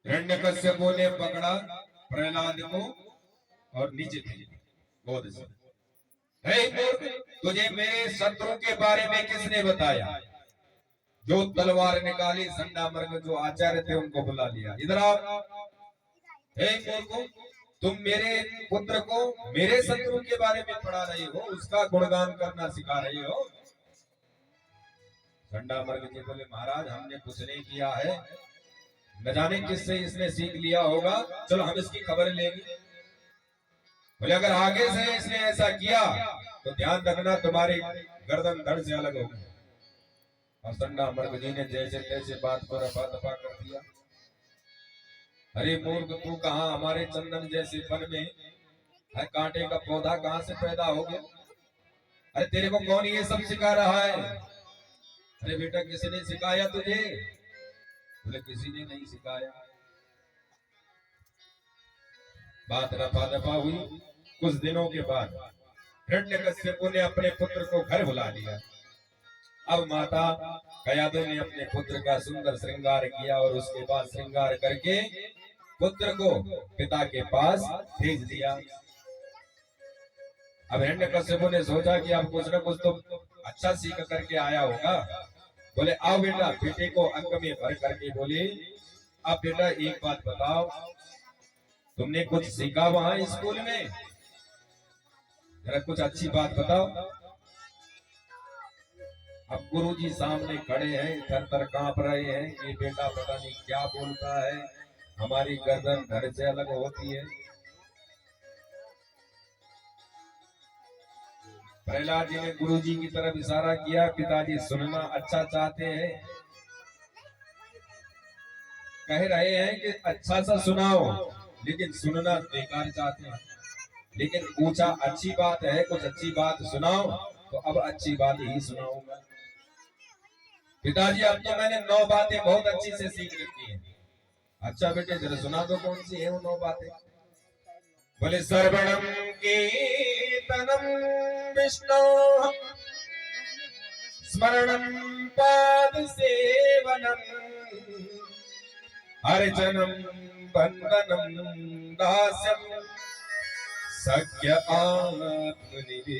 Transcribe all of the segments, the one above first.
हिरण्यकश्यपु ने पकड़ा प्रहलाद को और नीचे भेज दिया गोद से। हे मूर्ख, तुझे मेरे शत्रु के बारे में किसने बताया? जो तलवार निकाली, संडा मर्ग जो आचार्य थे उनको बुला लिया, इधर आओ। हे मूर्खों, तुम मेरे पुत्र को मेरे शत्रु के बारे में पढ़ा रहे हो, उसका गुणगान करना सिखा रहे हो। संडा मर्ग जी बोले, महाराज हमने कुछ नहीं किया है, न जाने किससे इसने सीख लिया होगा, चलो हम इसकी खबर लेंगे। बोले अगर आगे से इसने ऐसा किया तो ध्यान रखना तुम्हारी गर्दन धड़ से अलग होगी। और संडा मर्ग जी ने जैसे तैसे बात को रफा दफा कर दिया। अरे मूर्ख, तू कहाँ हमारे चंदन जैसे वन में है, कांटे का पौधा कहाँ से पैदा हो गया? अरे तेरे को कौन ये सब सिखा रहा है? अरे बेटा किसने सिखाया तुझे? बोले किसी ने नहीं सिखाया। बात रफा दफा हुई। कुछ दिनों के बाद हिरण्यकश्यपु ने अपने पुत्र को घर बुला लिया। अब माता कयादु ने अपने पुत्र का सुंदर श्रृंगार किया और उसके बाद श्रृंगार करके पुत्र को पिता के पास भेज दिया। अब हिरण्यकश्यपु ने सोचा कि अब कुछ न कुछ तो अच्छा सीख करके आया होगा। बोले आओ बेटा, बेटे को अंग में भर करके बोले, अब बेटा एक बात बताओ, तुमने कुछ सीखा वहां स्कूल में? जरा कुछ अच्छी बात बताओ। अब गुरुजी सामने खड़े हैं, थर थर कांप रहे हैं, ये बेटा पता नहीं क्या बोलता है, हमारी गर्दन धड़ से अलग होती है। प्रहलाद जी ने गुरुजी की तरफ इशारा किया, पिताजी सुनना अच्छा चाहते हैं, कह रहे हैं कि अच्छा सा सुनाओ, लेकिन सुनना बेकार चाहते हैं। लेकिन पूछा अच्छी बात है, कुछ अच्छी बात सुनाओ, तो अब अच्छी बात ही सुनाऊंगा। पिताजी अब तो मैंने 9 बातें बहुत अच्छी से सीख रखी हैं। अच्छा बेटे जरा सुना दो, कौन सी है वो 9 बातें? बोले सर्वणम कीर्तनम विष्णु स्मरणम पाद सेवनम अर्चनम बंदनम दास्यम सख्य आत्मनिवेदनम।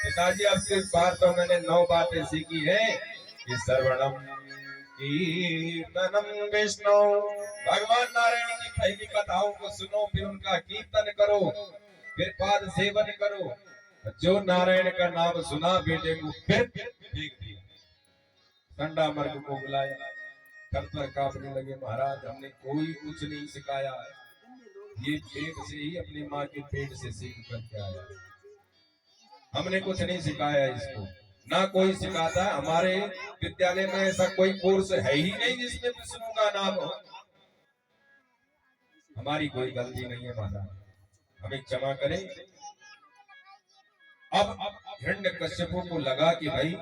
पिताजी अब इस बार तो मैंने 9 बातें सीखी है कि सर्वणम कीर्तनम विष्णु, भगवान नारायण की पहली कथाओं को सुनो, फिर उनका कीर्तन करो, फिर पाद सेवन करो। जो नारायण का नाम सुना बेटे को फिर फेंक दिया। संडा मर्ग को बुलाया, थर-थर कांपने लगे, महाराज हमने कोई कुछ नहीं सिखाया है, ये पेट से ही अपनी माँ के पेट से सीख करके आया, हमने कुछ नहीं सिखाया इसको, ना कोई सिखाता। हमारे विद्यालय में ऐसा कोई कोर्स है ही नहीं जिसमें विष्णु का नाम हो। हमारी कोई गलती नहीं है माता, हमें क्षमा करें। अब हिरण्यकश्यपु को लगा कि भाई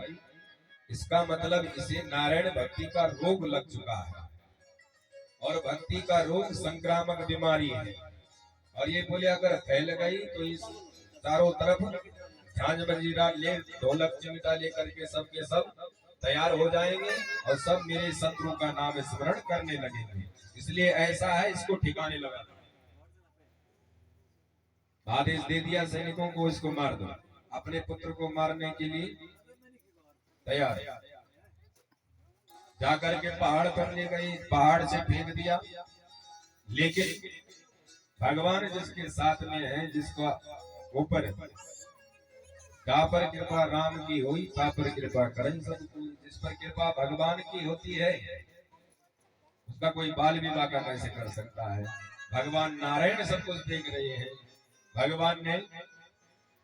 इसका मतलब इसे नारायण भक्ति का रोग लग चुका है, और भक्ति का रोग संक्रामक बीमारी है। और ये बोले अगर फैल गई तो इस चारों तरफ झांझ मंजीरा ले, ढोलक चिमटा लेकर के सब के सब तैयार हो जाएंगे और सब मेरे शत्रु का नाम स्मरण करने लगेंगे। इसलिए ऐसा है, इसको ठिकाने लगा। आदेश दे दिया सैनिकों को, इसको मार दो। अपने पुत्र को मारने के लिए तैयार जाकर के पहाड़ पर ले गई, पहाड़ से फेंक दिया। लेकिन भगवान जिसके साथ में है, जिसका ऊपर जा पर कृपा राम की हुई, ता पर कृपा करें सब। जिस पर कृपा भगवान की होती है उसका कोई बाल विवाह का कैसे कर सकता है? भगवान नारायण सब कुछ देख रहे हैं। भगवान ने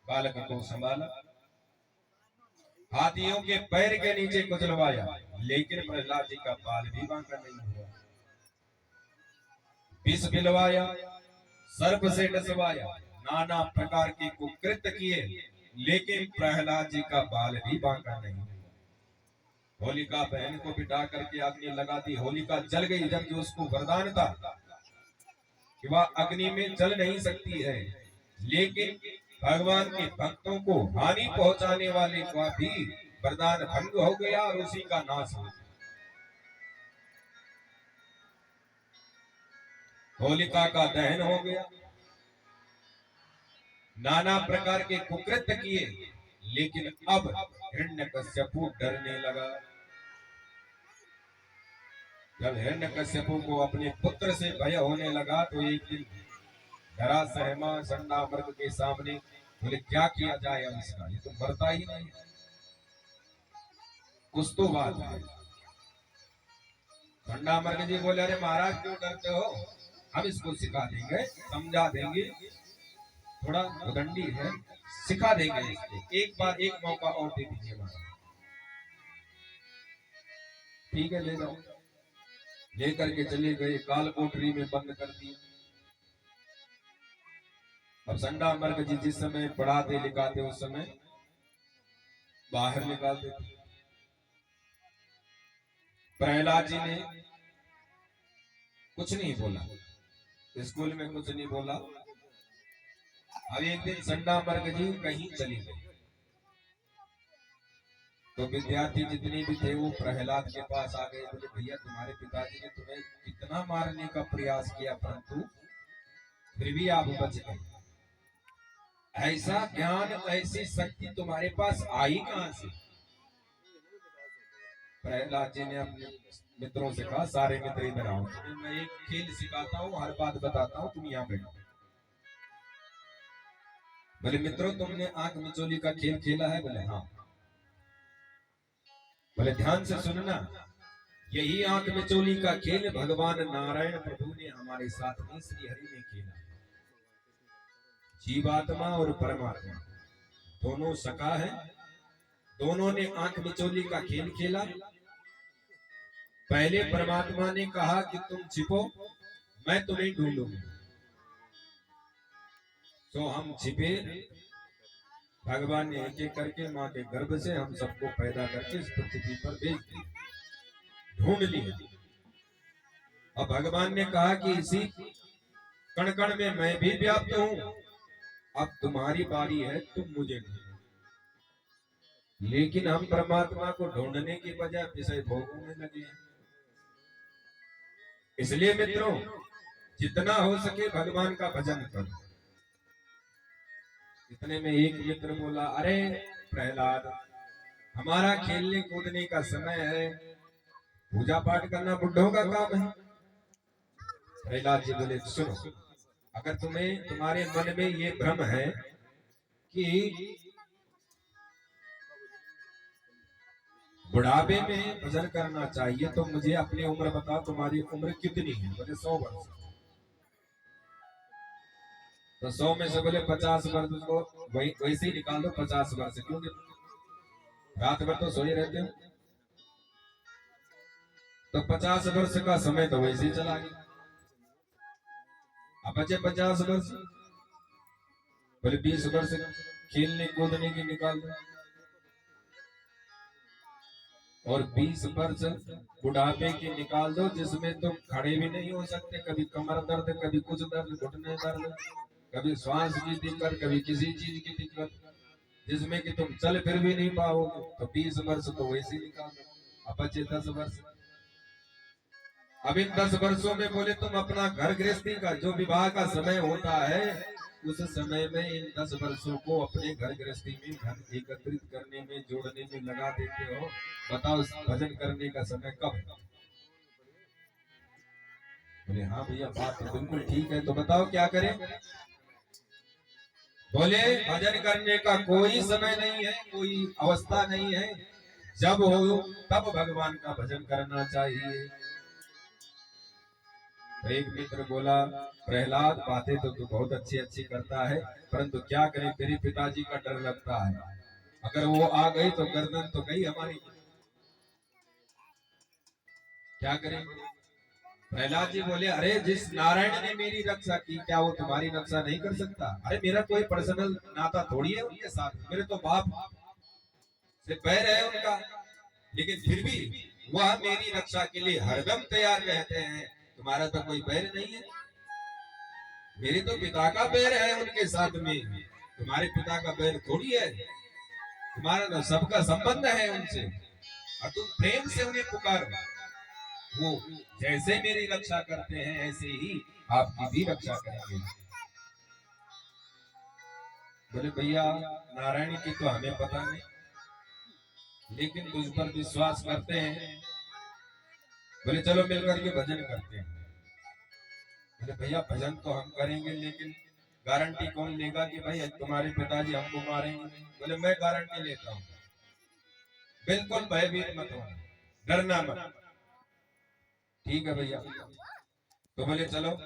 बालक को संभाला, हाथियों के पैर के नीचे कुचलवाया, लेकिन प्रहलाद जी का बाल भी बांका नहीं हुआ। विष पिलवाया, सर्प से डसवाया, नाना प्रकार के कुकृत्य किए, लेकिन प्रहलाद जी का बाल भी बांका नहीं हुआ। होलिका बहन को बिठा करके अग्नि लगा दी, होलिका जल गई, जबकि उसको वरदान था कि वह अग्नि में जल नहीं सकती है। लेकिन भगवान के भक्तों को हानि पहुंचाने वाले का भी वरदान भंग हो गया और उसी का नाश हो गया। होलिका का दहन हो गया, नाना प्रकार के कुकृत्य किए, लेकिन अब हिरण्यकश्यपु डरने लगा। जब हिरण्यकश्यपु को अपने पुत्र से भय होने लगा तो एक दिन डरा सहमा चंडामर्ग के सामने बोले क्या किया जाए अब इसका, ये तो मरता ही नहीं, कुछ तो बात है। चंडामर्ग जी बोले अरे महाराज क्यों डरते हो, हम इसको सिखा देंगे, समझा देंगे, थोड़ा उदंडी है, सिखा देंगे इसको, एक बार एक मौका और दे दीजिए महाराज। ठीक है ले जाओ, लेकर के चले गए, काल कोठरी में बंद कर दिया। अब चंडामर्ग जी जिस समय पढ़ाते लिखाते उस समय बाहर निकालते थे। प्रहलाद जी ने कुछ नहीं बोला, स्कूल में कुछ नहीं बोला। अब एक दिन चंडामर्ग जी कहीं चली गई तो विद्यार्थी जितने भी थे वो प्रहलाद के पास आ गए, बोले भैया तुम्हारे पिताजी ने तुम्हें कितना मारने का प्रयास किया परंतु फिर भी आप बच गए, ऐसा ज्ञान ऐसी शक्ति तुम्हारे पास आई कहां से। प्रहलाद जी ने अपने मित्रों से कहा सारे मित्र इधर आओ, तुम्हें मैं एक खेल सिखाता हूँ, हर बात बताता हूँ, तुम यहाँ बैठो। बोले मित्रों तुमने आंख मिचोली का खेल खेला है, बोले हाँ। बोले ध्यान से सुनना, यही आंख मिचोली का खेल भगवान नारायण प्रभु ने हमारे साथ में श्री हरि ने खेला। जीवात्मा और परमात्मा दोनों सखा है, दोनों ने आंख मिचोली का खेल खेला। पहले परमात्मा ने कहा कि तुम छिपो, मैं तुम्हें ढूंढूंगा, तो हम छिपे, भगवान ने एक एक करके माँ के गर्भ से हम सबको पैदा करके इस पृथ्वी पर भेज दिया, ढूंढ लिया। अब भगवान ने कहा कि इसी कण कण में मैं भी व्याप्त हूं, अब तुम्हारी बारी है, तुम मुझे ढूंढो। लेकिन हम परमात्मा को ढूंढने के बजाय विषय भोगों में लगे हैं। इसलिए मित्रों जितना हो सके भगवान का भजन करो। इतने में एक मित्र बोला अरे प्रहलाद हमारा खेलने कूदने का समय है, पूजा पाठ करना बुढ़ों का काम है। प्रहलाद जी बोले सुनो, अगर तुम्हें तुम्हारे मन में ये भ्रम है कि बुढ़ापे में भजन करना चाहिए तो मुझे अपनी उम्र बताओ, तुम्हारी उम्र कितनी है। बोले 100 वर्ष। तो 100 में से बोले 50 वर्ष को वैसे ही निकाल दो, 50 वर्ष, क्योंकि रात भर तो सोए रहते हो, तो 50 वर्ष का समय तो वैसे ही चला गया। अब बचे 50 वर्ष, बोले 20 वर्ष खेलने कूदने की निकाल दो, और 20 वर्ष बुढ़ापे की निकाल दो जिसमें तुम खड़े भी नहीं हो सकते, कभी कमर दर्द, कभी कुछ दर्द, घुटने दर्द, कभी श्वास की दिक्कत, कभी किसी चीज की दिक्कत, जिसमें कि तुम चल फिर भी नहीं पाओगे। तो 20 वर्ष तो वैसे ही निकाल दो। अब बचे 10 वर्ष। अब इन 10 वर्षों में बोले तुम अपना घर गृहस्थी का जो विवाह का समय होता है उस समय में इन 10 वर्षों को अपने घर गृहस्थी में धन एकत्रित करने में, जोड़ने में लगा देते हो। बताओ भजन करने का समय कब है? बोले हाँ भैया बात तो बिल्कुल ठीक है, तो बताओ क्या करें। बोले भजन करने का कोई समय नहीं है, कोई अवस्था नहीं है, जब हो तब भगवान का भजन करना चाहिए। तो एक मित्र बोला प्रहलाद बातें तो तू बहुत अच्छी अच्छी करता है, परंतु क्या करें तेरे पिताजी का डर लगता है, अगर वो आ गई तो गर्दन तो गई हमारी, क्या करें। प्रहलाद जी बोले अरे जिस नारायण ने मेरी रक्षा की क्या वो तुम्हारी रक्षा नहीं कर सकता। अरे मेरा कोई पर्सनल नाता थोड़ी है उनके साथ, मेरे तो बाप से पैर है उनका, लेकिन फिर भी वह मेरी रक्षा के लिए हरदम तैयार रहते हैं। तुम्हारा तो कोई पैर नहीं है, मेरे तो पिता का पैर है उनके साथ में, तुम्हारे पिता का पैर थोड़ी है, तुम्हारा तो सबका संबंध है उनसे, और तुम प्रेम से उन्हें पुकारो। वो जैसे मेरी रक्षा करते हैं ऐसे ही आपकी भी रक्षा करेंगे। बोले भैया नारायण की तो हमें पता नहीं, लेकिन तुझ पर विश्वास करते हैं। बोले चलो मिलकर के भजन करते हैं। बोले भैया भजन तो हम करेंगे, लेकिन गारंटी कौन लेगा कि भाई तुम्हारे पिताजी हमको मारेंगे? बोले मैं गारंटी लेता हूँ, बिल्कुल भयभीत मत हो, डरना मत। ठीक है भैया। तो बोले चलो